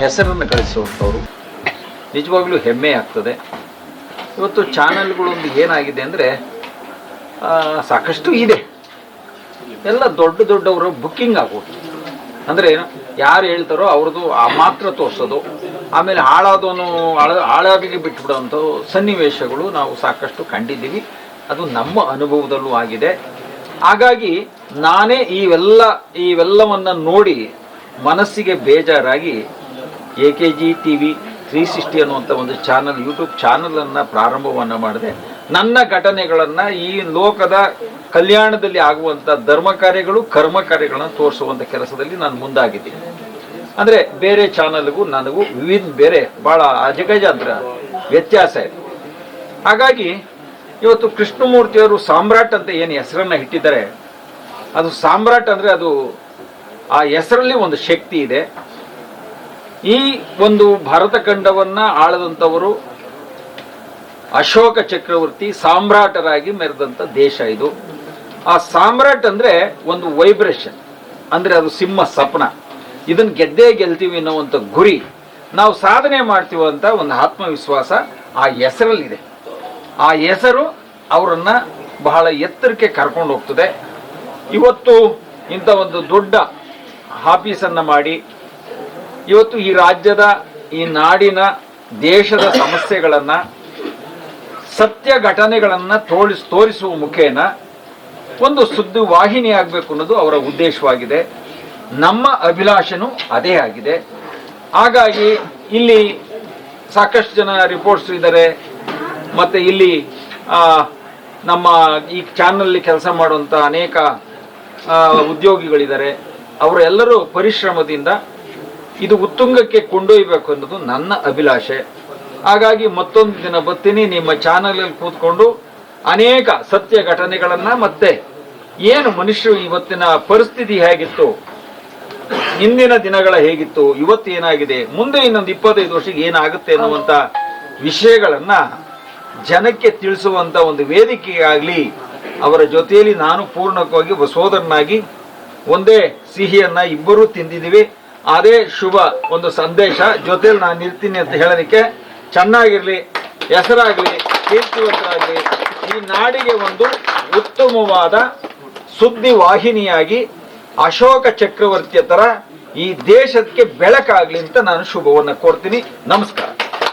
ಹೆಸರನ್ನು ಗಳಿಸುವಂಥವ್ರು. ನಿಜವಾಗ್ಲೂ ಹೆಮ್ಮೆ ಆಗ್ತದೆ. ಇವತ್ತು ಚಾನಲ್ಗಳೊಂದು ಏನಾಗಿದೆ ಅಂದರೆ ಸಾಕಷ್ಟು ಇದೆ, ಎಲ್ಲ ದೊಡ್ಡ ದೊಡ್ಡವರು ಬುಕ್ಕಿಂಗ್ ಆಗೋದು. ಅಂದರೆ ಯಾರು ಹೇಳ್ತಾರೋ ಅವ್ರದ್ದು ಆ ಮಾತ್ರ ತೋರಿಸೋದು, ಆಮೇಲೆ ಹಾಳಾಗಿ ಬಿಟ್ಬಿಡೋಂಥ ಸನ್ನಿವೇಶಗಳು ನಾವು ಸಾಕಷ್ಟು ಕಂಡಿದ್ದೀವಿ. ಅದು ನಮ್ಮ ಅನುಭವದಲ್ಲೂ ಆಗಿದೆ. ಹಾಗಾಗಿ ನಾನೇ ಇವೆಲ್ಲವನ್ನು ನೋಡಿ ಮನಸ್ಸಿಗೆ ಬೇಜಾರಾಗಿ AKG TV 360 ಅನ್ನುವಂಥ ಒಂದು ಚಾನಲ್, ಯೂಟ್ಯೂಬ್ ಚಾನಲನ್ನು ಪ್ರಾರಂಭವನ್ನು ಮಾಡಿದೆ. ನನ್ನ ಘಟನೆಗಳನ್ನು, ಈ ಲೋಕದ ಕಲ್ಯಾಣದಲ್ಲಿ ಆಗುವಂಥ ಧರ್ಮ ಕಾರ್ಯಗಳು, ಕರ್ಮ ಕಾರ್ಯಗಳನ್ನು ತೋರಿಸುವಂಥ ಕೆಲಸದಲ್ಲಿ ನಾನು ಮುಂದಾಗಿದ್ದೀನಿ. ಅಂದರೆ ಬೇರೆ ಚಾನಲ್ಗೂ ನನಗೂ ಬೇರೆ ಭಾಳ ಅಜಗಜಾಂತರ ವ್ಯತ್ಯಾಸ ಇದೆ. ಹಾಗಾಗಿ ಇವತ್ತು ಕೃಷ್ಣಮೂರ್ತಿಯವರು ಸಾಮ್ರಾಟ್ ಅಂತ ಏನು ಹೆಸರನ್ನು ಇಟ್ಟಿದ್ದಾರೆ, ಅದು ಸಾಮ್ರಾಟ್ ಅಂದರೆ ಅದು ಆ ಹೆಸರಲ್ಲಿ ಒಂದು ಶಕ್ತಿ ಇದೆ. ಈ ಒಂದು ಭಾರತ ಖಂಡವನ್ನು ಆಳದಂಥವರು ಅಶೋಕ ಚಕ್ರವರ್ತಿ ಸಾಮ್ರಾಟರಾಗಿ ಮೆರೆದಂಥ ದೇಶ ಇದು. ಆ ಸಾಮ್ರಾಟ್ ಅಂದರೆ ಒಂದು ವೈಬ್ರೇಷನ್, ಅಂದರೆ ಅದು ಸಿಂಹ ಸಪನ. ಇದನ್ನು ಗೆದ್ದೇ ಗೆಲ್ತೀವಿ ಅನ್ನೋವಂಥ ಗುರಿ, ನಾವು ಸಾಧನೆ ಮಾಡ್ತೀವಿ ಅಂತ ಒಂದು ಆತ್ಮವಿಶ್ವಾಸ ಆ ಹೆಸರಲ್ಲಿದೆ. ಆ ಹೆಸರು ಅವರನ್ನು ಬಹಳ ಎತ್ತರಕ್ಕೆ ಕರ್ಕೊಂಡು ಹೋಗ್ತದೆ. ಇವತ್ತು ಇಂಥ ಒಂದು ದೊಡ್ಡ ಆಫೀಸನ್ನು ಮಾಡಿ ಇವತ್ತು ಈ ರಾಜ್ಯದ, ಈ ನಾಡಿನ, ದೇಶದ ಸಮಸ್ಯೆಗಳನ್ನು, ಸತ್ಯ ಘಟನೆಗಳನ್ನು ತೋರಿಸುವ ಮುಖೇನ ಒಂದು ಸುದ್ದಿ ವಾಹಿನಿ ಆಗಬೇಕು ಅನ್ನೋದು ಅವರ ಉದ್ದೇಶವಾಗಿದೆ. ನಮ್ಮ ಅಭಿಲಾಷೆನೂ ಅದೇ ಆಗಿದೆ. ಹಾಗಾಗಿ ಇಲ್ಲಿ ಸಾಕಷ್ಟು ಜನ ರಿಪೋರ್ಟ್ಸ್ ಇದ್ದಾರೆ, ಮತ್ತು ಇಲ್ಲಿ ನಮ್ಮ ಈ ಚಾನಲ್ನಲ್ಲಿ ಕೆಲಸ ಮಾಡುವಂಥ ಅನೇಕ ಉದ್ಯೋಗಿಗಳಿದ್ದಾರೆ. ಅವರೆಲ್ಲರೂ ಪರಿಶ್ರಮದಿಂದ ಇದು ಉತ್ತುಂಗಕ್ಕೆ ಕೊಂಡೊಯ್ಯಬೇಕು ಅನ್ನೋದು ನನ್ನ ಅಭಿಲಾಷೆ. ಹಾಗಾಗಿ ಮತ್ತೊಂದು ದಿನ ಬರ್ತೀನಿ ನಿಮ್ಮ ಚಾನಲಲ್ಲಿ ಕೂತ್ಕೊಂಡು ಅನೇಕ ಸತ್ಯ ಘಟನೆಗಳನ್ನು, ಮತ್ತೆ ಏನು ಮನುಷ್ಯರು ಇವತ್ತಿನ ಪರಿಸ್ಥಿತಿ ಹೇಗಿತ್ತು, ಹಿಂದಿನ ದಿನಗಳ ಹೇಗಿತ್ತು, ಇವತ್ತು ಏನಾಗಿದೆ, ಮುಂದೆ ಇನ್ನೊಂದು 25 ವರ್ಷಕ್ಕೆ ಏನಾಗುತ್ತೆ ಅನ್ನುವಂಥ ವಿಷಯಗಳನ್ನು ಜನಕ್ಕೆ ತಿಳಿಸುವಂಥ ಒಂದು ವೇದಿಕೆಯಾಗಲಿ. ಅವರ ಜೊತೆಯಲ್ಲಿ ನಾನು ಪೂರ್ಣವಾಗಿ ಒಬ್ಬ ಸೋದರನಾಗಿ ಒಂದೇ ಸಿಹಿಯನ್ನು ಇಬ್ಬರೂ ತಿಂದಿದ್ದೀವಿ. ಅದೇ ಶುಭ ಒಂದು ಸಂದೇಶ ಜೊತೆಯಲ್ಲಿ ನಾನು ಇರ್ತೀನಿ ಅಂತ ಹೇಳೋದಕ್ಕೆ. ಚೆನ್ನಾಗಿರಲಿ, ಹೆಸರಾಗಲಿ, ಕೀರ್ತಿವಂತರಾಗಲಿ, ಈ ನಾಡಿಗೆ ಒಂದು ಉತ್ತಮವಾದ ಸುದ್ದಿ ವಾಹಿನಿಯಾಗಿ ಅಶೋಕ ಚಕ್ರವರ್ತಿಯ ಥರ ಈ ದೇಶಕ್ಕೆ ಬೆಳಕಾಗಲಿ ಅಂತ ನಾನು ಶುಭವನ್ನು ಕೋರ್ತೀನಿ. ನಮಸ್ಕಾರ.